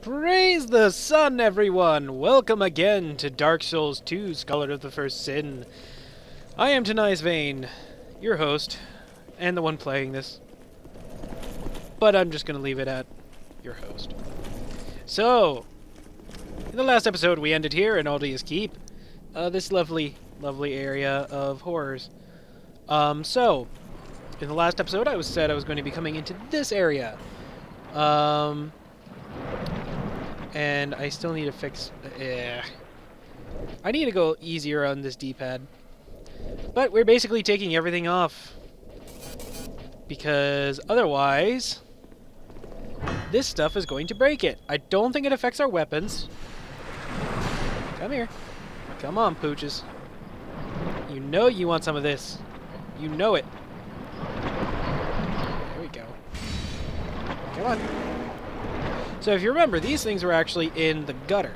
Praise the sun, everyone! Welcome again to Dark Souls 2, Scholar of the First Sin. I am Tynaeus Vane, your host, and the one playing this. But I'm just gonna leave it at your host. So, in the last episode we ended here in Aldia's Keep. This lovely area of horrors. So, in the last episode I said I was going to be coming into this area. And I still need to fix... I need to go easier on this D-pad. But we're basically taking everything off. Because otherwise, this stuff is going to break it. I don't think it affects our weapons. Come here. Come on, pooches. You know you want some of this. You know it. There we go. Come on. So if you remember, these things were actually in the gutter.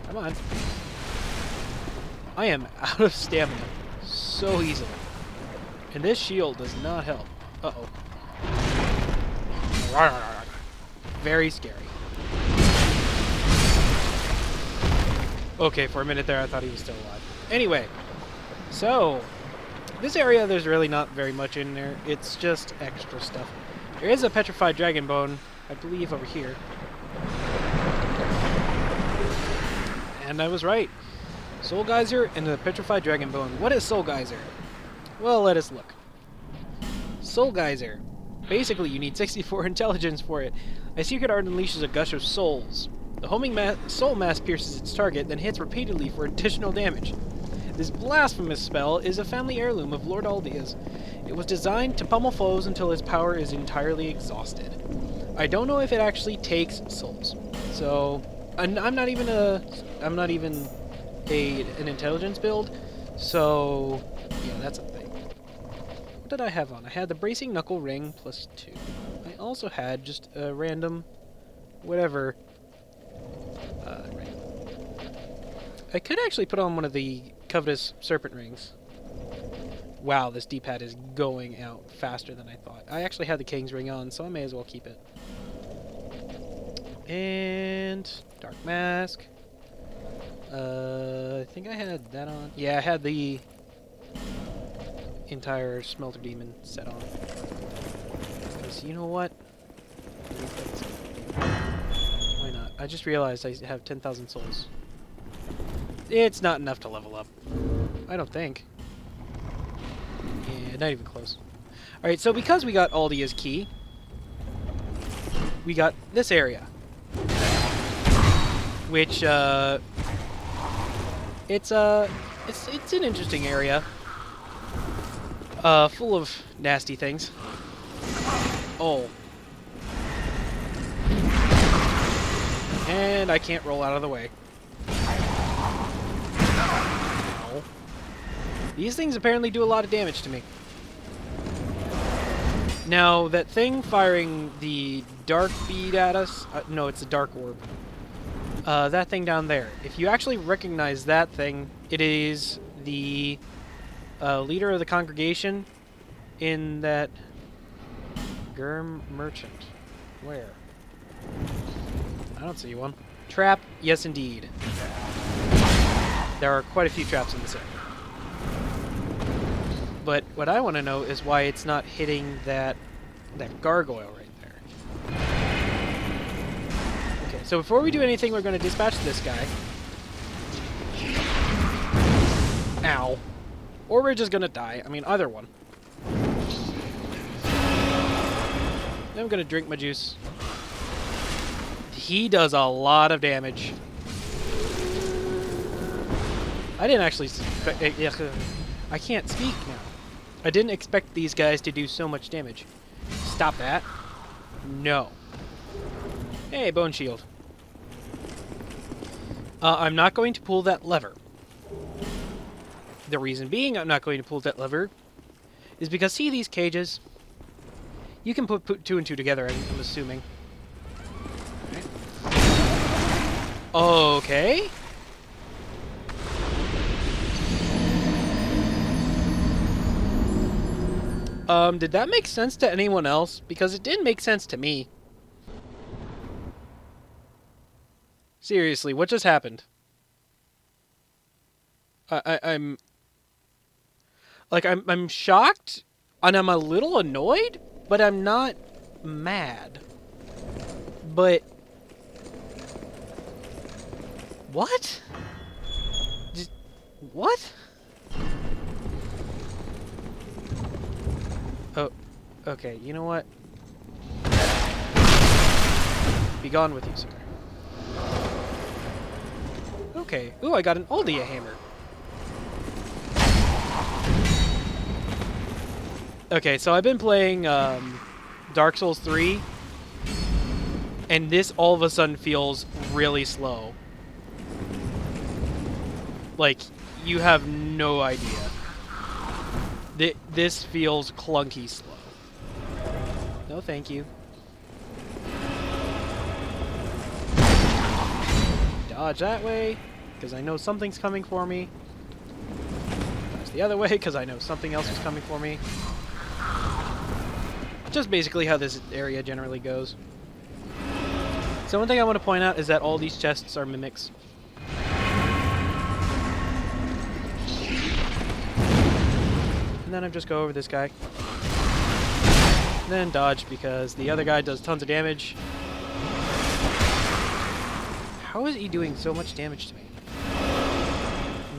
Come on. I am out of stamina so easily. And this shield does not help. Uh-oh. Very scary. Okay, for a minute there I thought he was still alive. Anyway, so this area there's really not very much in there. It's just extra stuff. There is a petrified dragon bone, I believe, over here. And I was right. Soul Geyser and the petrified dragon bone. What is Soul Geyser? Well, let us look. Soul Geyser. Basically, you need 64 intelligence for it. A secret art unleashes a gush of souls. The homing soul mass pierces its target, then hits repeatedly for additional damage. This blasphemous spell is a family heirloom of Lord Aldia's. It was designed to pummel foes until its power is entirely exhausted. I don't know if it actually takes souls. So, I'm not even an intelligence build. So, yeah, that's a thing. What did I have on? I had the bracing knuckle ring plus 2. I also had just a random, whatever. Ring. I could actually put on one of the covetous serpent rings. Wow, this D-pad is going out faster than I thought. I actually had the king's ring on, so I may as well keep it. And dark mask. I think I had that on. Yeah, I had the entire smelter demon set on. Because you know what? Why not? I just realized I have 10,000 souls. It's not enough to level up. I don't think. Yeah, not even close. Alright, so because we got Aldia's key, we got this area. Which, it's an interesting area. Full of nasty things. Oh. And I can't roll out of the way. Ow. These things apparently do a lot of damage to me. Now, that thing firing the dark bead at us... no, it's a dark orb. That thing down there. If you actually recognize that thing, it is the leader of the congregation in that... Germ Merchant. Where? I don't see one. Trap? Yes, indeed. There are quite a few traps in this area. But what I want to know is why it's not hitting that gargoyle right there. Okay, so before we do anything, we're going to dispatch this guy. Ow. Or we're just going to die. I mean, either one. Then I'm going to drink my juice. He does a lot of damage. I didn't actually... I can't speak now. I didn't expect these guys to do so much damage. Stop that. No. Hey, bone shield. I'm not going to pull that lever. The reason being I'm not going to pull that lever is because, see these cages? You can put 2 and 2 together, I'm assuming. Okay. Did that make sense to anyone else? Because it didn't make sense to me. Seriously, what just happened? I'm like I'm shocked and I'm a little annoyed, but I'm not mad. But what? Just, what? Oh, okay. You know what? Be gone with you, sir. Okay. Ooh, I got an Aldia hammer. Okay, so I've been playing Dark Souls 3, and this all of a sudden feels really slow. Like, you have no idea. This feels clunky slow. No, thank you. Dodge that way, because I know something's coming for me. Dodge the other way, because I know something else is coming for me. Just basically how this area generally goes. So one thing I want to point out is that all these chests are mimics. And then I just go over this guy. And then dodge because the other guy does tons of damage. How is he doing so much damage to me?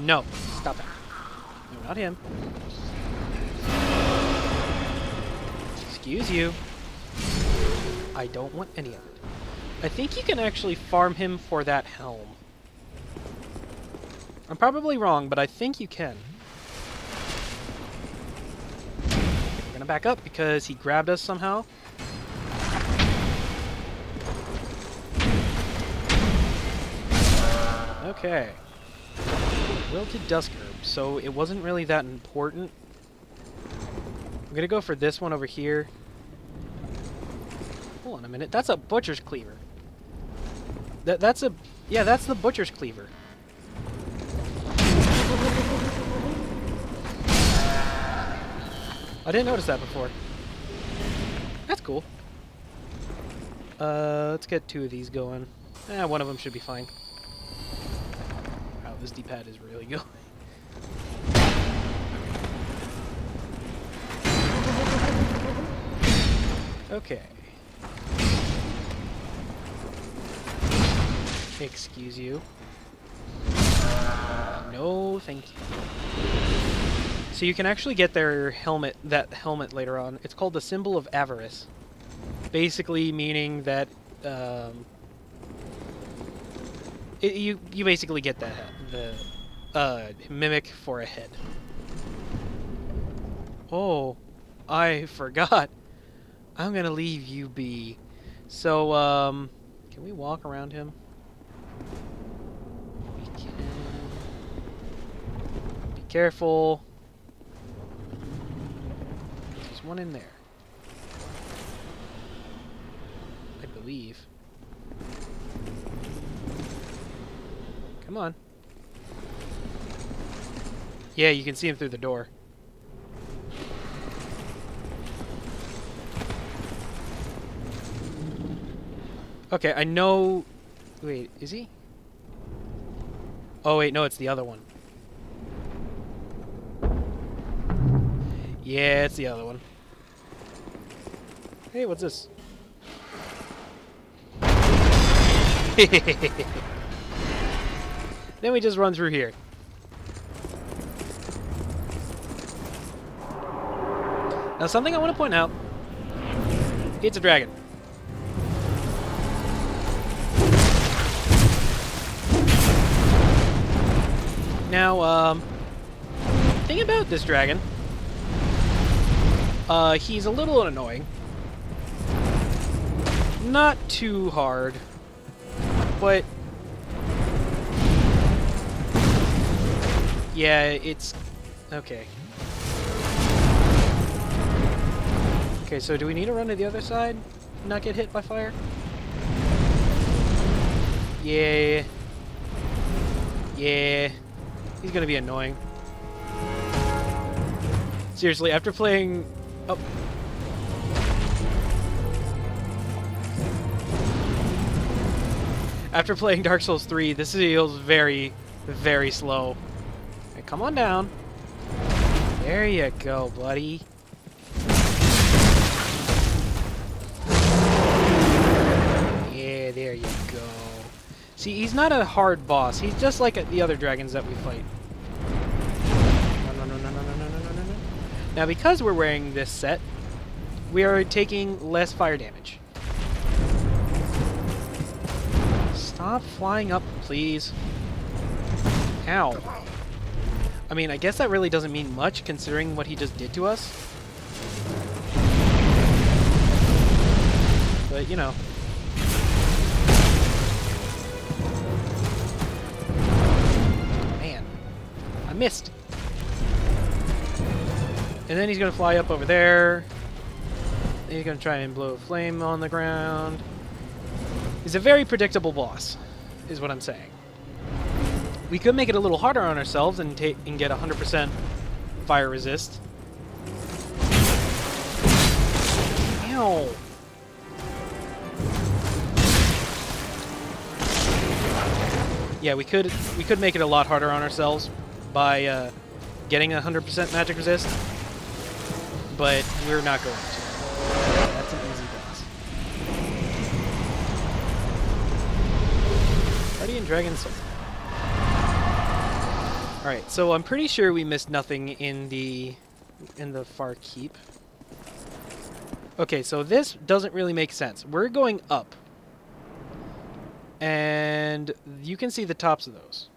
No, stop that. No, not him. Excuse you. I don't want any of it. I think you can actually farm him for that helm. I'm probably wrong, but I think you can. We're gonna back up because he grabbed us somehow. Okay. Wilted Dusk Herb, so it wasn't really that important. I'm gonna go for this one over here. Hold on a minute, that's a Butcher's Cleaver. That's the Butcher's Cleaver. I didn't notice that before. That's cool. Let's get 2 of these going. One of them should be fine. Wow, this D-pad is really going. Okay. Excuse you. No, thank you. So you can actually get their helmet, that helmet later on. It's called the Symbol of Avarice. Basically meaning that you basically get the mimic for a head. Oh, I forgot. I'm gonna leave you be. So can we walk around him? We can. Be careful. There's one in there, I believe. Come on. Yeah, you can see him through the door. Okay, I know... Wait, is he? Oh, wait, no, it's the other one. Yeah, it's the other one. Hey, what's this? Then we just run through here. Now, something I want to point out. It's a dragon. Now, thing about this dragon, he's a little annoying. Not too hard, but yeah, it's okay. Okay, so do we need to run to the other side? Not get hit by fire? Yeah. Yeah. He's gonna be annoying. Seriously, after playing... Oh. After playing Dark Souls 3, this feels very, very slow. Hey, come on down. There you go, buddy. Yeah, there you go. See, he's not a hard boss. He's just like the other dragons that we fight. No. Now, because we're wearing this set, we are taking less fire damage. Stop flying up, please. Ow. I mean, I guess that really doesn't mean much considering what he just did to us. But, you know. Man. I missed. And then he's going to fly up over there. Then he's going to try and blow a flame on the ground. He's a very predictable boss, is what I'm saying. We could make it a little harder on ourselves and get 100% fire resist. Ow! Yeah, we could make it a lot harder on ourselves by getting 100% magic resist, but we're not going to. That's an easy boss. Guardian Dragon Soul. Alright, so I'm pretty sure we missed nothing in the far keep. Okay, so this doesn't really make sense. We're going up. And you can see the tops of those.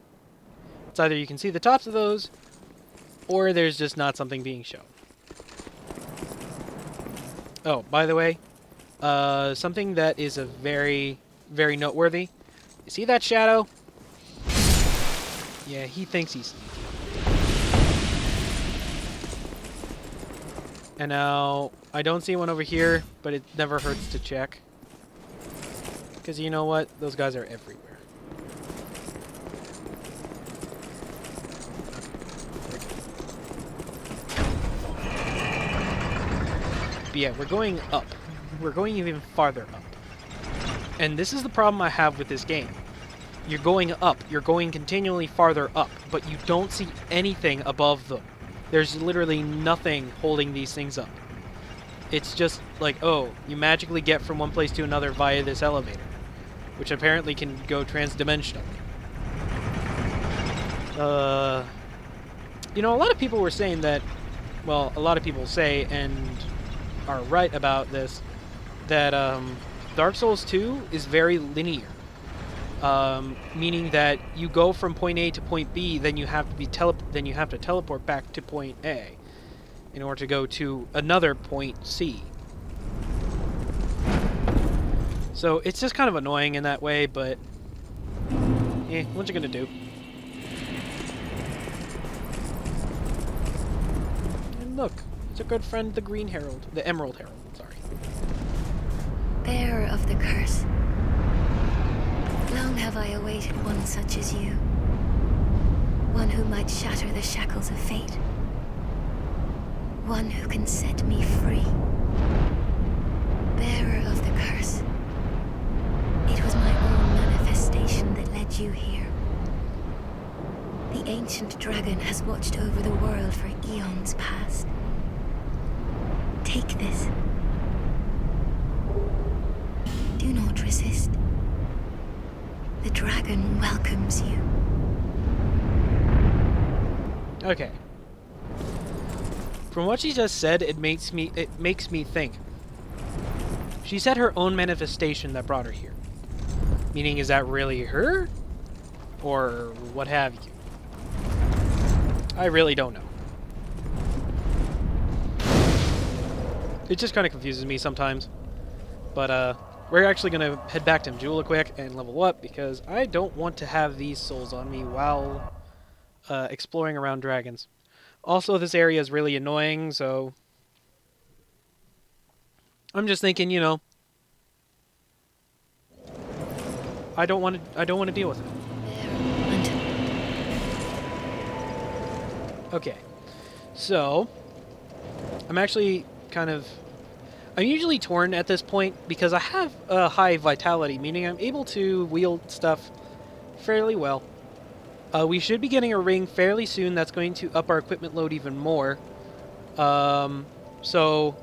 It's either you can see the tops of those, or there's just not something being shown. Oh, by the way, something that is a very, very noteworthy. You see that shadow? Yeah, he thinks he's sneaky. And now, I don't see one over here, but it never hurts to check. Because you know what? Those guys are everywhere. But yeah, we're going up. We're going even farther up. And this is the problem I have with this game. You're going up. You're going continually farther up, but you don't see anything above them. There's literally nothing holding these things up. It's just like, oh, you magically get from one place to another via this elevator, which apparently can go trans-dimensional. You know, a lot of people were saying that, well, a lot of people say, and are right about this, that Dark Souls 2 is very linear. Meaning that you go from point A to point B, then you have to teleport back to point A in order to go to another point C. So it's just kind of annoying in that way, but what you gonna do? And look, it's a good friend, the Green Herald, the Emerald Herald. Sorry. Bearer of the curse. Long have I awaited one such as you. One who might shatter the shackles of fate. One who can set me free. Bearer of the curse. It was my own manifestation that led you here. The ancient dragon has watched over the world for eons past. Take this. Do not resist. The dragon welcomes you. Okay. From what she just said, it makes me think. She said her own manifestation that brought her here. Meaning, is that really her? Or what have you? I really don't know. It just kind of confuses me sometimes. But, we're actually going to head back to Mjula quick and level up, because I don't want to have these souls on me while exploring around dragons. Also, this area is really annoying, so I'm just thinking, you know, I don't want to deal with it. Okay, so I'm actually kind of I'm usually torn at this point because I have a high vitality, meaning I'm able to wield stuff fairly well. We should be getting a ring fairly soon that's going to up our equipment load even more. So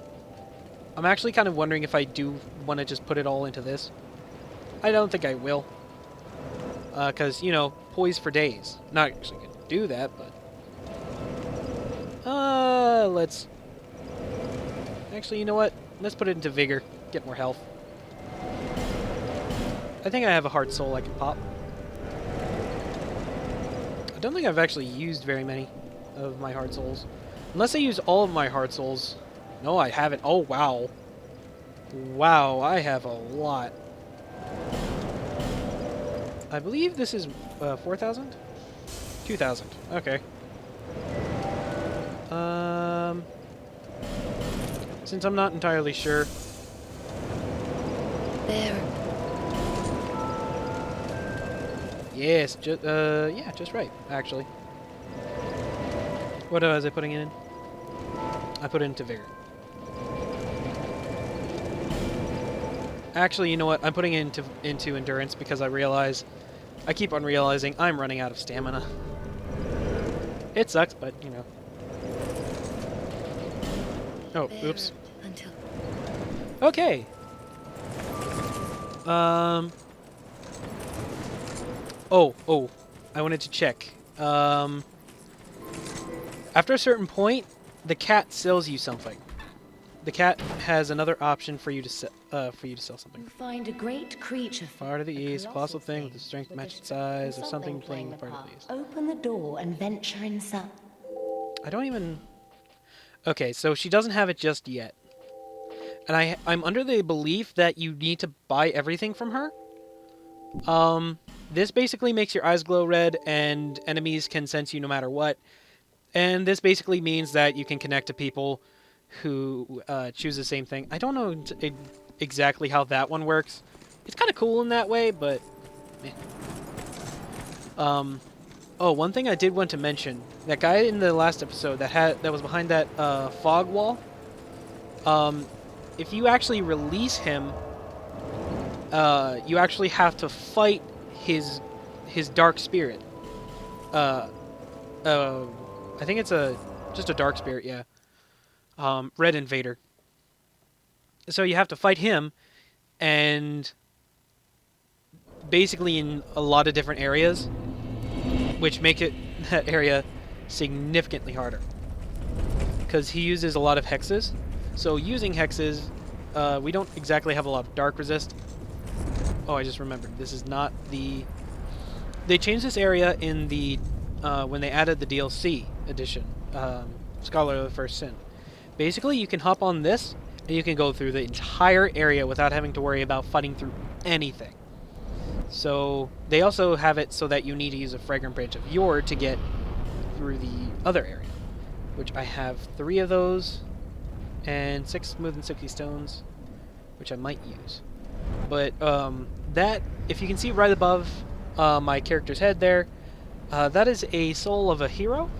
I'm actually kind of wondering if I do want to just put it all into this. I don't think I will. Because, you know, poise for days. Not actually going to do that, but... let's... Actually, you know what? Let's put it into Vigor. Get more health. I think I have a Heart Soul I can pop. I don't think I've actually used very many of my Heart Souls. Unless I use all of my Heart Souls. No, I haven't. Oh, wow. Wow, I have a lot. I believe this is 4,000? 2,000. Okay. Since I'm not entirely sure. There. Yes, yeah, just right, actually. What was I putting it in? I put it into Vigor. Actually, you know what? I'm putting it into Endurance because I keep on realizing I'm running out of stamina. It sucks, but, you know. Oh, oops. Until... Okay. Oh, I wanted to check. After a certain point, the cat sells you something. The cat has another option for you to sell something. You find a great creature. Far to the east, colossal thing with a strength matched its size, or something playing the part of the east. Open the door and venture inside. I don't even... Okay, so she doesn't have it just yet. And I'm under the belief that you need to buy everything from her. This basically makes your eyes glow red, and enemies can sense you no matter what. And this basically means that you can connect to people who choose the same thing. I don't know exactly how that one works. It's kind of cool in that way, but... Eh. Oh, one thing I did want to mention. That guy in the last episode that was behind that fog wall. If you actually release him, you actually have to fight his dark spirit. I think it's just a dark spirit, yeah. Red Invader. So you have to fight him, and basically in a lot of different areas, which make that area significantly harder. Because he uses a lot of hexes. So using hexes, we don't exactly have a lot of dark resist. Oh, I just remembered. This is not the... They changed this area in the... when they added the DLC edition. Scholar of the First Sin. Basically, you can hop on this, and you can go through the entire area without having to worry about fighting through anything. So, they also have it so that you need to use a Fragrant Branch of Yore to get through the other area. Which I have 3 of those, and 6 Smooth and Silky Stones, which I might use. But, that, if you can see right above my character's head there, that is a soul of a hero.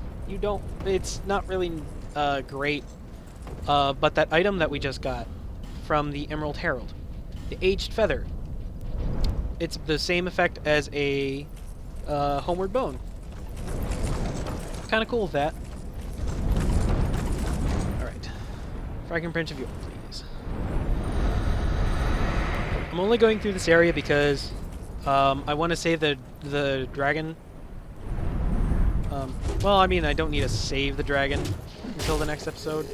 It's not really great, but that item that we just got from the Emerald Herald, the Aged Feather, it's the same effect as a Homeward Bone. Kind of cool with that. Alright. Fragrant Branch of Yore, please. I'm only going through this area because I want to save the dragon. Well, I mean, I don't need to save the dragon until the next episode.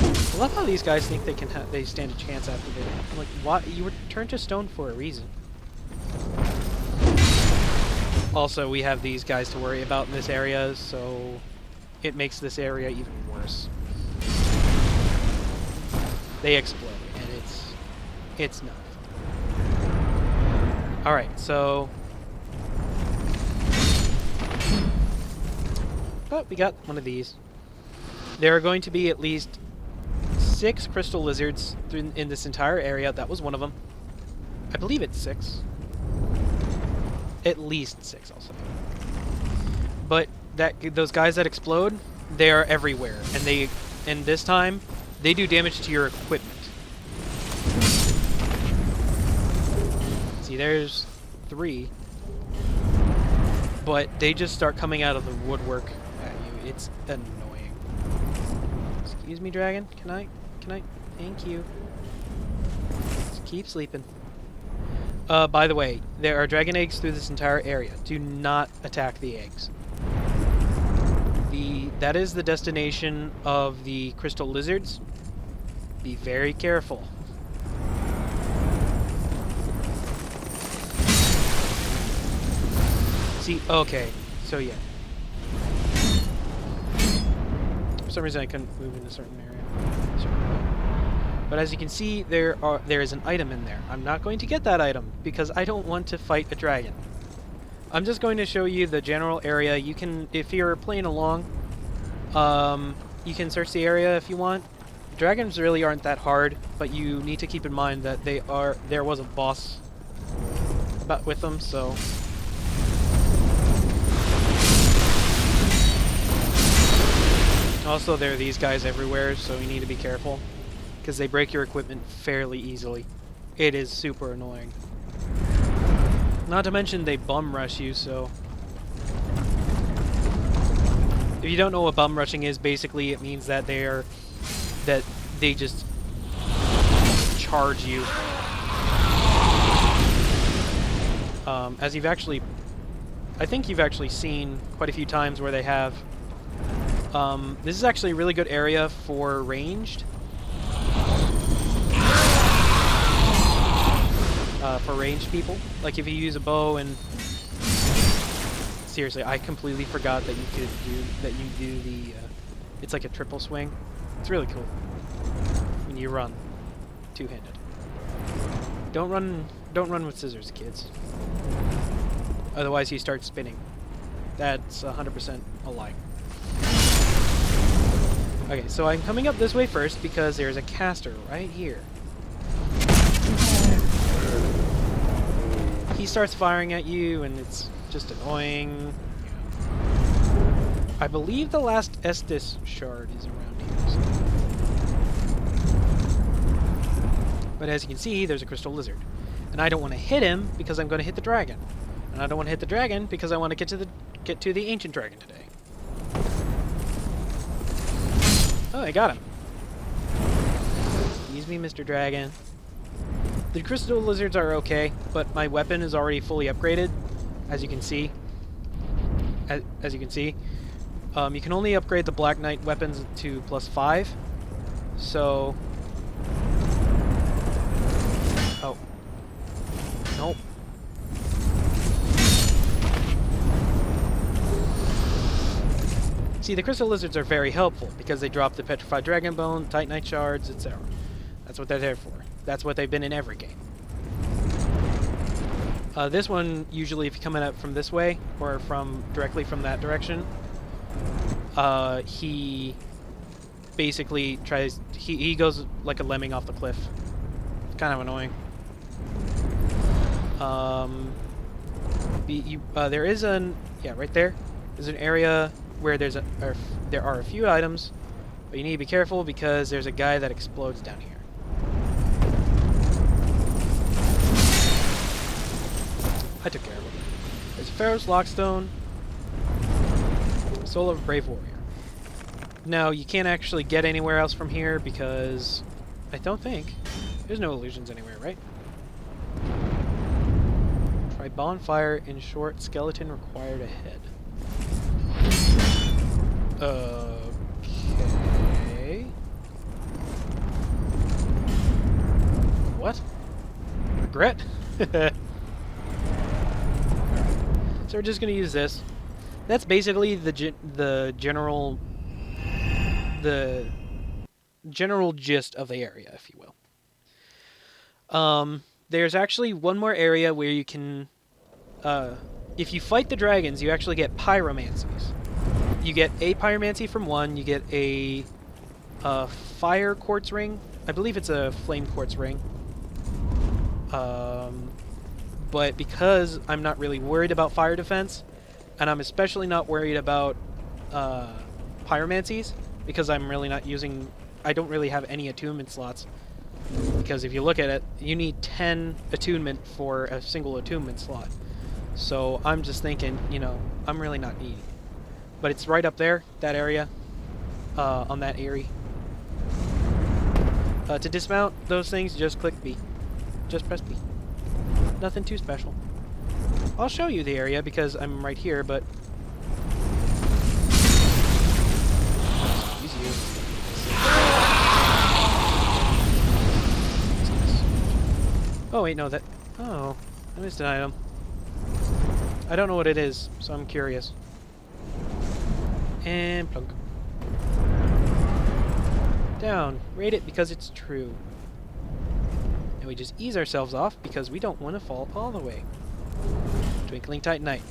I love how these guys think they stand a chance after they... I'm like, what? You were turned to stone for a reason. Also, we have these guys to worry about in this area, so it makes this area even worse. They explode, and it's not fun. Alright, so... But we got one of these. There are going to be at least 6 crystal lizards in this entire area. That was one of them. I believe it's 6. At least 6, I'll say. But those guys that explode, they are everywhere, and this time they do damage to your equipment. there's 3. But they just start coming out of the woodwork at you. It's annoying. Excuse me, dragon. Can I? Thank you. Just keep sleeping. By the way, there are dragon eggs through this entire area. Do not attack the eggs. That is the destination of the crystal lizards. Be very careful. See, okay, so yeah. For some reason I couldn't move in a certain area. But as you can see, there is an item in there. I'm not going to get that item because I don't want to fight a dragon. I'm just going to show you the general area. You can, if you're playing along, you can search the area if you want. Dragons really aren't that hard, but you need to keep in mind that there was a boss with them, so. Also, there are these guys everywhere, so you need to be careful, because they break your equipment fairly easily. It is super annoying. Not to mention they bum rush you, so... If you don't know what bum rushing is, basically it means that they just charge you. As you've actually... I think you've actually seen quite a few times where they have... this is actually a really good area for ranged. For ranged people. Like if you use a bow and... Seriously, I completely forgot that you do the... it's like a triple swing. It's really cool. When you run. Two-handed. Don't run with scissors, kids. Otherwise you start spinning. That's 100% a lie. Okay, so I'm coming up this way first because there's a caster right here. He starts firing at you and it's just annoying. I believe the last Estus shard is around here. So. But as you can see, there's a crystal lizard. And I don't want to hit him because I'm going to hit the dragon. And I don't want to hit the dragon because I want to get to the ancient dragon today. Oh, I got him. Excuse me, Mr. Dragon. The crystal lizards are okay, but my weapon is already fully upgraded, as you can see. As you can see. You can only upgrade the Black Knight weapons to +5. So... Oh. Nope. See, the crystal lizards are very helpful because they drop the petrified dragon bone, titanite shards, etc. That's what they're there for. That's what they've been in every game. This one, usually if you're coming up from this way, or directly from that direction, he basically tries... He goes like a lemming off the cliff. It's kind of annoying. There is an... Yeah, right there. There's an area where there are a few items, but you need to be careful because there's a guy that explodes down here. I took care of him. There's Pharaoh's Lockstone, Soul of a Brave Warrior. Now, you can't actually get anywhere else from here because I don't think there's no illusions anywhere, right? Try bonfire in short, skeleton required ahead. Okay. What? Regret? So we're just gonna use this. That's basically the general gist of the area, if you will. There's actually one more area where you can, if you fight the dragons, you actually get pyromancies. You get a pyromancy from one. You get a fire quartz ring. I believe it's a flame quartz ring. But because I'm not really worried about fire defense, and I'm especially not worried about pyromancies, because I'm really not using... I don't really have any attunement slots. because if you look at it, you need 10 attunement for a single attunement slot. So I'm just thinking, you know, I'm really not needy. But it's right up there, that area, on that Aerie. To dismount those things, just click B. Just press B. Nothing too special. I'll show you the area because I'm right here, but... Excuse you. Oh, wait, no, that... Oh, I missed an item. I don't know what it is, so I'm curious. And plunk. Down. Rate it because it's true. And we just ease ourselves off because we don't want to fall all the way. Twinkling Titanite.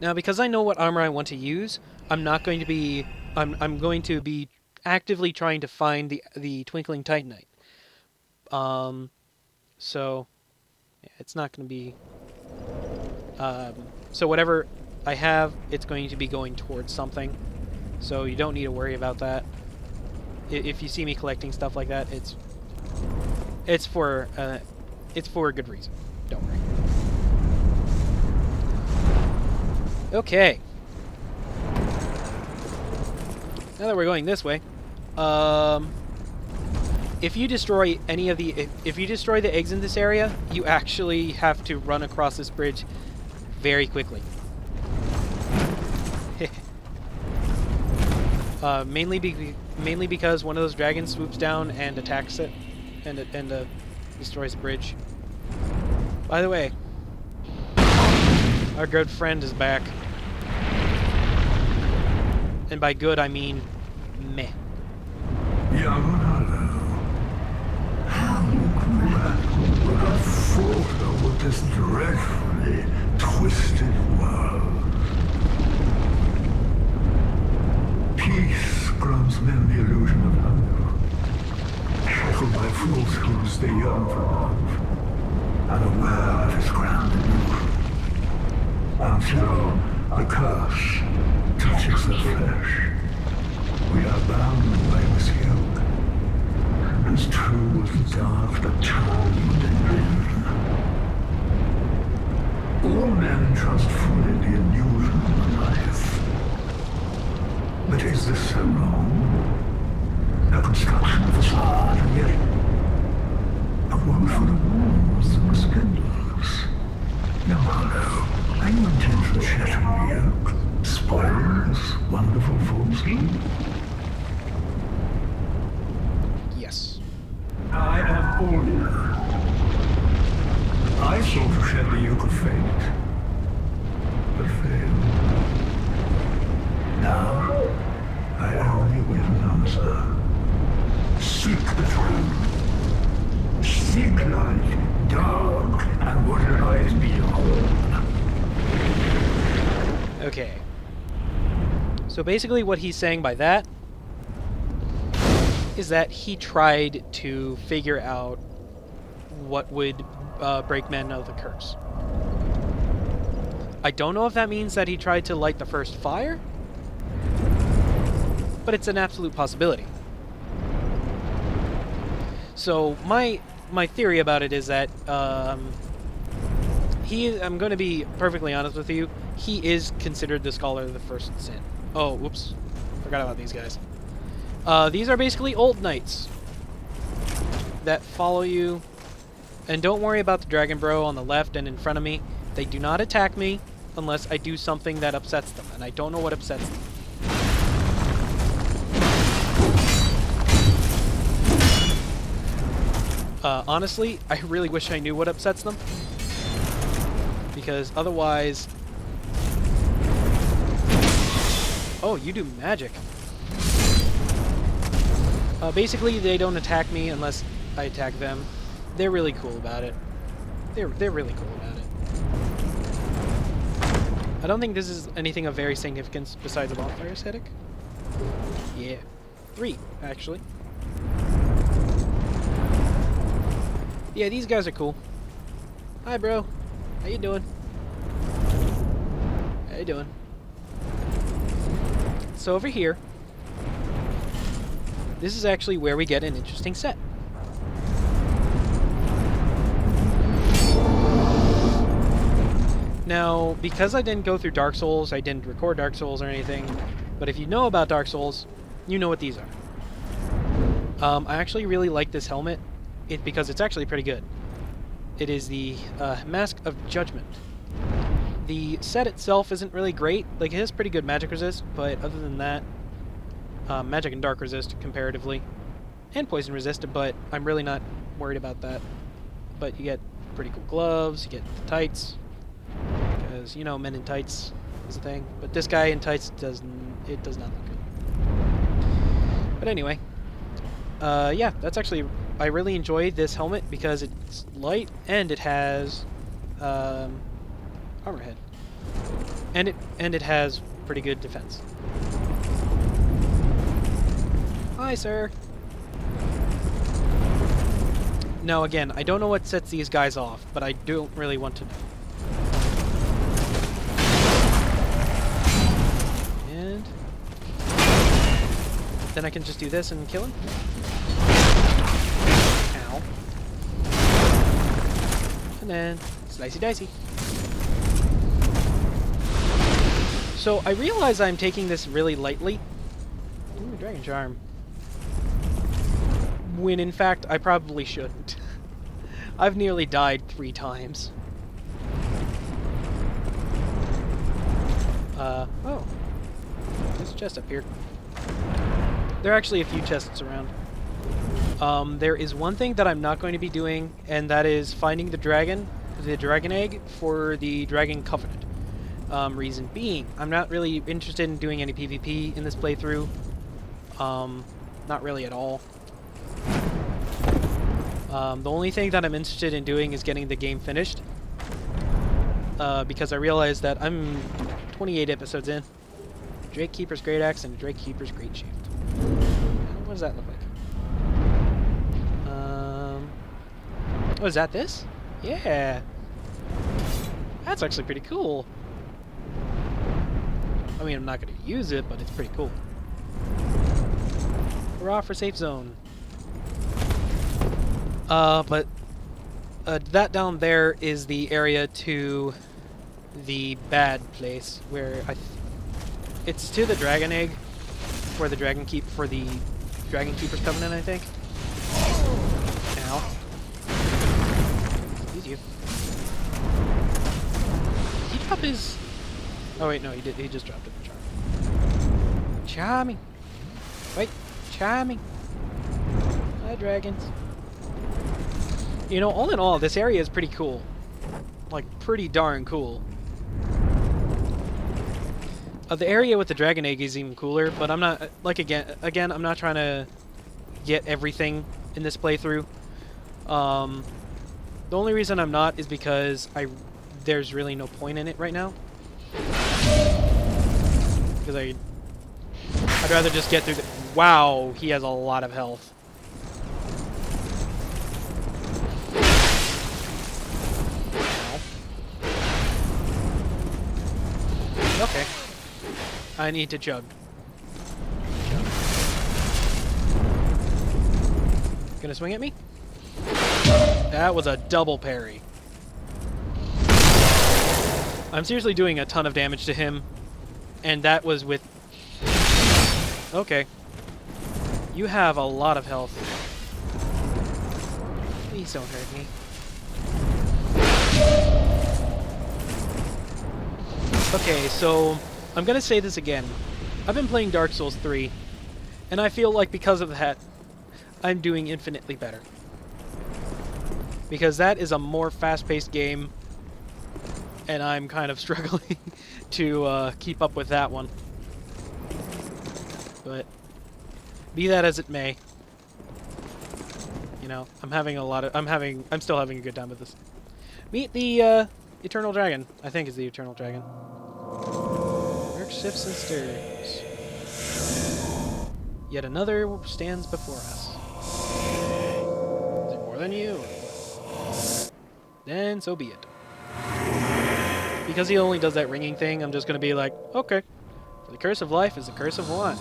Now, because I know what armor I want to use, I'm not going to be... I'm going to be actively trying to find the Twinkling Titanite. So... yeah, it's not going to be... so whatever I have, it's going to be going towards something. So you don't need to worry about that. If you see me collecting stuff like that, it's for a good reason. Don't worry. Okay. Now that we're going this way, if you destroy any of the if you destroy the eggs in this area, you actually have to run across this bridge very quickly. Mainly because one of those dragons swoops down and attacks it, and destroys the bridge. By the way, our good friend is back, and by good I mean meh. Young Hollow, how grand would have fought with this dreadfully twisted world. Peace grants men the illusion of hunger. Shackled by falsehoods, they yearn for love, unaware of its grand illusion. Until the curse touches their flesh, we are bound by this yoke, as true as the dark that turned in men. All men trust fully the illusion of life. But is this so wrong? A construction of facade, and yet a world full of walls and scandals. Young Hollow, are you intent to shatter the yoke, spoiling this wonderful falsehood? Yes. I am Aldia. I sought to shed the yoke of fate, but failed. Now, I only wait an answer. Seek the truth. Seek light, dark, and what lies beyond. Okay. So basically what he's saying by that is that he tried to figure out what would break men of the curse. I don't know if that means that he tried to light the first fire, but it's an absolute possibility. So my theory about it is that I'm going to be perfectly honest with you, he is considered the scholar of the first sin. Oh, whoops. Forgot about these guys. These are basically old knights that follow you. And don't worry about the dragon bro on the left and in front of me. They do not attack me unless I do something that upsets them, and I don't know what upsets them. Honestly, I really wish I knew what upsets them, because otherwise... Oh, you do magic. Basically, they don't attack me unless I attack them. They're really cool about it. They're really cool about it. I don't think this is anything of very significance besides a bonfire aesthetic. Yeah. 3, actually. Yeah, these guys are cool. Hi, bro. How you doing? How you doing? So over here, this is actually where we get an interesting set. Now, because I didn't go through Dark Souls, I didn't record Dark Souls or anything, but if you know about Dark Souls, you know what these are. I actually really like this helmet because it's actually pretty good. It is the Mask of Judgment. The set itself isn't really great. Like, it has pretty good magic resist, but other than that, magic and dark resist comparatively, and poison resist, but I'm really not worried about that. But you get pretty cool gloves, you get the tights, because, you know, men in tights is a thing. But this guy in tights does not look good. But anyway, yeah, that's actually, I really enjoy this helmet because it's light and it has armor head, and it has pretty good defense. Hi, sir. Now again, I don't know what sets these guys off, but I don't really want to know. And then I can just do this and kill him. Ow. And then slicey dicey. So I realize I'm taking this really lightly. Ooh, Dragon Charm. When in fact I probably shouldn't. I've nearly died 3 times. Oh. There's a chest up here. There are actually a few chests around. There is one thing that I'm not going to be doing, and that is finding the dragon egg for the Dragon Covenant. Reason being, I'm not really interested in doing any PvP in this playthrough. Not really at all. The only thing that I'm interested in doing is getting the game finished. Because I realized that I'm 28 episodes in. Drake Keeper's Great Axe and Drake Keeper's Great Shield. What does that look like? Oh, is that this? Yeah. That's actually pretty cool. I mean, I'm not going to use it, but it's pretty cool. Hurrah for Safe Zone. But that down there is the area to the bad place where it's to the Dragon Egg for the Dragon Keeper's Covenant, I think. Ow. Excuse you. Did he drop his? Oh wait, no, he did. He just dropped it. Charming. Wait, charming. Hi, dragons. You know, all in all, this area is pretty cool. Like, pretty darn cool. The area with the Dragon Egg is even cooler, but I'm not, like, again, I'm not trying to get everything in this playthrough. The only reason I'm not is because there's really no point in it right now. Because I'd rather just get through the... Wow, he has a lot of health. Okay. I need to chug. Gonna swing at me? That was a double parry. I'm seriously doing a ton of damage to him, and that was with... Okay. You have a lot of health. Please don't hurt me. Okay, so I'm gonna say this again. I've been playing Dark Souls 3, and I feel like because of that, I'm doing infinitely better. Because that is a more fast-paced game, and I'm kind of struggling to keep up with that one. But be that as it may, you know, I'm still having a good time with this. Meet the Eternal Dragon. I think is the Eternal Dragon. Work shifts and stirs. Yet another stands before us. Is it more than you? Then so be it. Because he only does that ringing thing, I'm just gonna be like, okay. For the curse of life is the curse of one.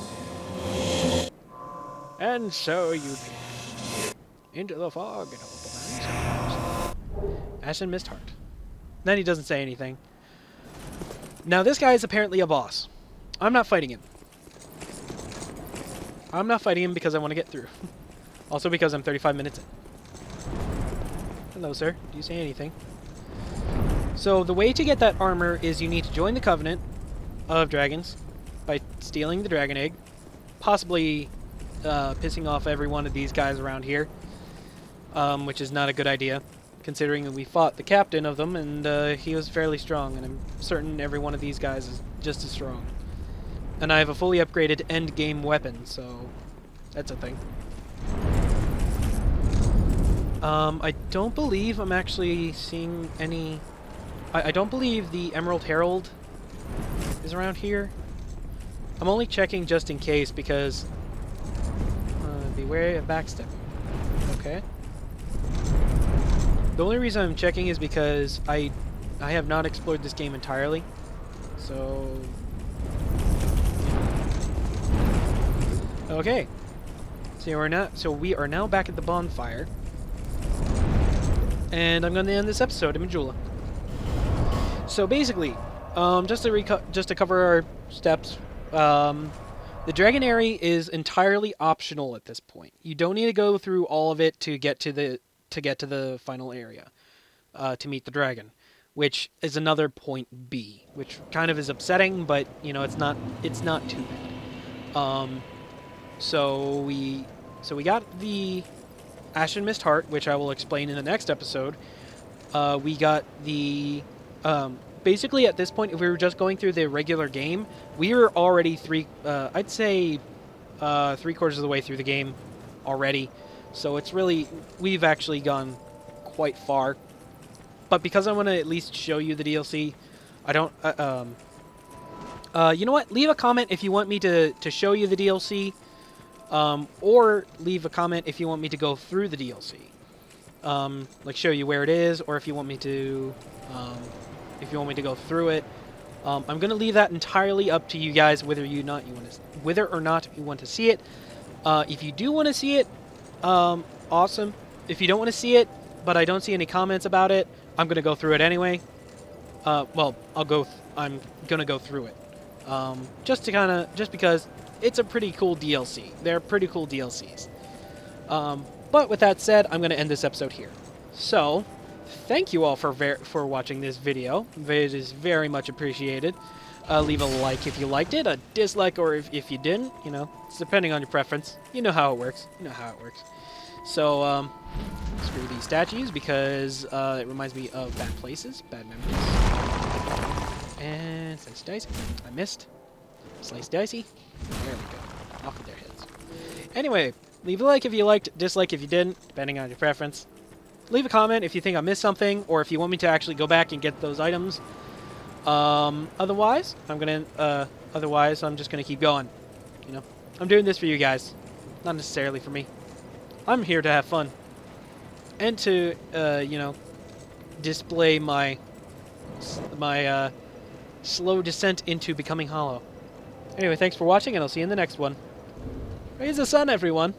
And so you did. Into the fog and hope the man survives. Ashen Mist Heart. Then he doesn't say anything. Now this guy is apparently a boss. I'm not fighting him. I'm not fighting him because I want to get through. Also because I'm 35 minutes in. Hello, sir. Do you say anything? So the way to get that armor is you need to join the Covenant of Dragons by stealing the dragon egg, possibly pissing off every one of these guys around here, which is not a good idea, considering that we fought the captain of them, and he was fairly strong, and I'm certain every one of these guys is just as strong. And I have a fully upgraded end-game weapon, so that's a thing. I don't believe I'm actually seeing any... I don't believe the Emerald Herald is around here. I'm only checking just in case because... beware of backstepping. Okay. The only reason I'm checking is because I have not explored this game entirely. So... Okay. So we are now back at the bonfire. And I'm going to end this episode in Majula. So basically, just to cover our steps, the Dragon Aerie is entirely optional at this point. You don't need to go through all of it to get to the final area, to meet the dragon, which is another point B, which kind of is upsetting, but you know it's not too bad. So we got the Ashen Mist Heart, which I will explain in the next episode. We got the... basically, at this point, if we were just going through the regular game, we were already I'd say 3/4 of the way through the game already. So it's really... We've actually gone quite far. But because I want to at least show you the DLC, I don't... you know what? Leave a comment if you want me to show you the DLC. Or leave a comment if you want me to go through the DLC. Like show you where it is, or if you want me to go through it. I'm gonna leave that entirely up to you guys, whether or not you want to see it. If you do want to see it, awesome. If you don't want to see it, but I don't see any comments about it, I'm gonna go through it anyway. Well, I'm gonna go through it. Just because it's a pretty cool DLC. They're pretty cool DLCs. But with that said, I'm going to end this episode here. So, thank you all for watching this video. It is very much appreciated. Leave a like if you liked it, a dislike or if you didn't. You know, it's depending on your preference. You know how it works. So, screw these statues because it reminds me of bad places, bad memories. And slice dicey. I missed. Slice dicey. There we go. Off with their heads. Anyway, leave a like if you liked, dislike if you didn't, depending on your preference. Leave a comment if you think I missed something, or if you want me to actually go back and get those items. Otherwise, I'm just gonna keep going. You know, I'm doing this for you guys, not necessarily for me. I'm here to have fun, and to you know, display my slow descent into becoming hollow. Anyway, thanks for watching, and I'll see you in the next one. Raise the sun, everyone!